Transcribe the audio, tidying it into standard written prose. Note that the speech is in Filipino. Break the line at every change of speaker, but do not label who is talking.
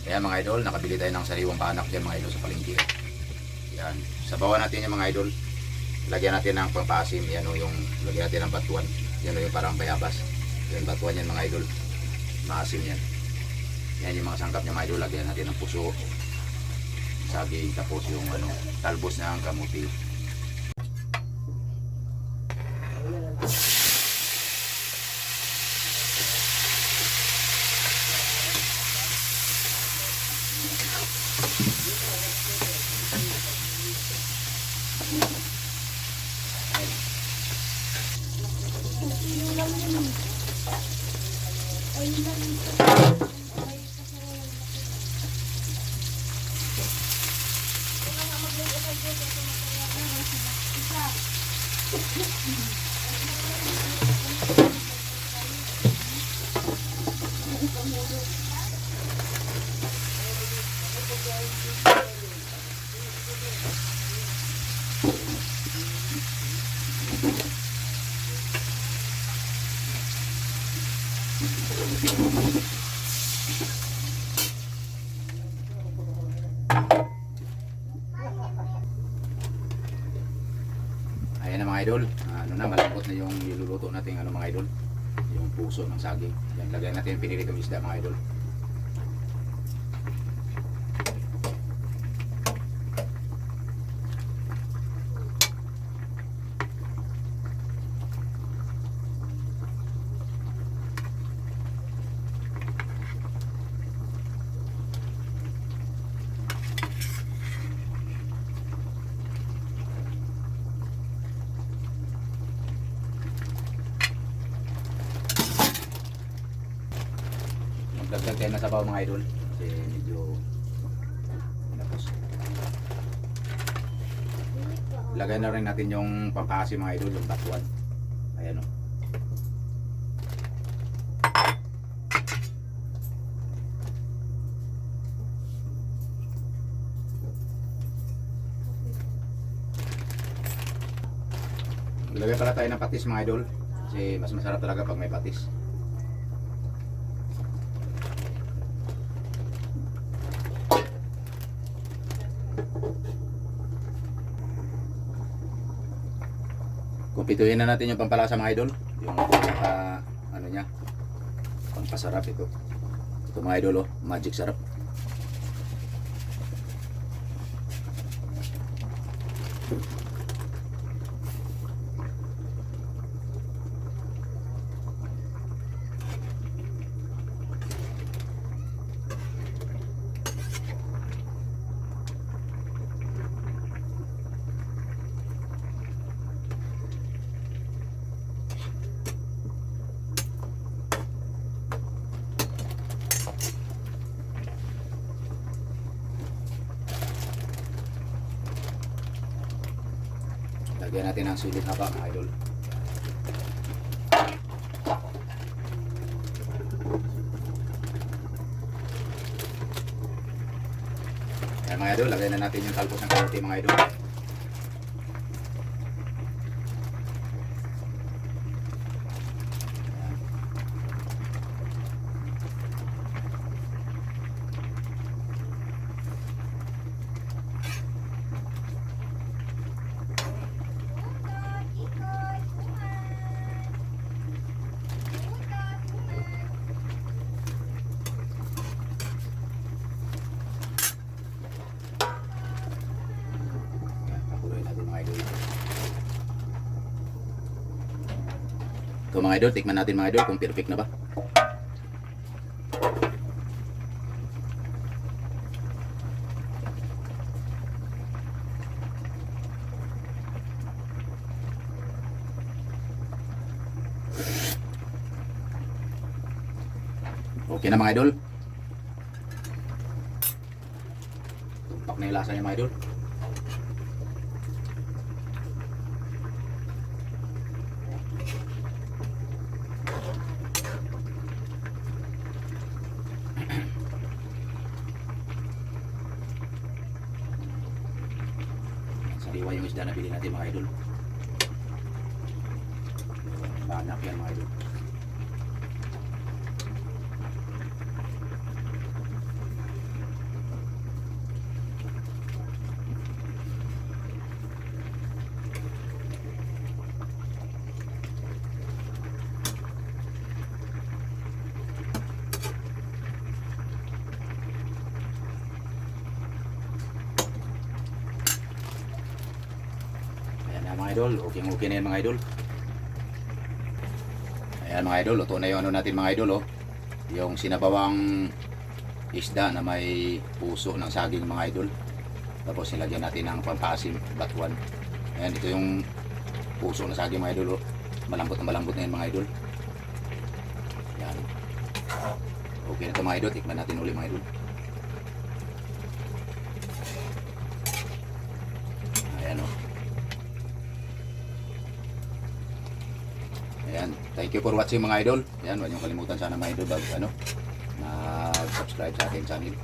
Ayan mga idol, nakabili tayo ng sariwang paanak dyan mga idol sa palengke. Yan, sabawan natin yung mga idol. Lagyan natin ng pampasim. Yan o yung lagyan natin ng batuan. Yan o yung parang bayabas. Yan batuan yan mga idol. Maasim yan. Yan yung mga sangkap niya mga idol. Lagyan natin ng puso, saging, tapos yung talbos ng kamuti. Ayan na mga idol, malambot na yung niluluto natin mga idol, yung puso ng saging. Yan, lagyan natin yung piniritong isda mga idol. Magdagdag tayo na sabaw mga idol kasi medyo tapos lagay na rin natin yung pampaasim mga idol, yung batuan. Ayan o. Maglagay pala tayo ng patis mga idol kasi mas masarap talaga pag may patis. Kumpituhin na natin yung pampalasa mga idol, yung niya, pampasarap ito. Ito mga idol, magic sarap. Lagyan natin ng siling haba mga idol. Ayan mga idol, lagyan na natin yung talbos ng kamote mga idol. Ito mga idol, tikman natin mga idol kung perfect na ba. Okay na mga idol. Tumpak na yung lasa niya mga idol. Sariwa yung isda na bili natin mga idol. Banak yan mga idol. idol. Okay na yan mga idol. Ayan mga idol, luto na yung ano natin mga idol oh. Yung sinabawang isda na may puso ng saging mga idol. Tapos nilagyan natin ng pampasim, batuan. Ayan, ito yung puso ng saging mga idol oh. Malambot na yan mga idol. Ayan. Okay na ito mga idol, tikman natin ulit mga idol. Ayan oh. Ayan, thank you for watching mga idol. Ayan, huwag niyong kalimutan sana mga idol mag-subscribe sa ating channel.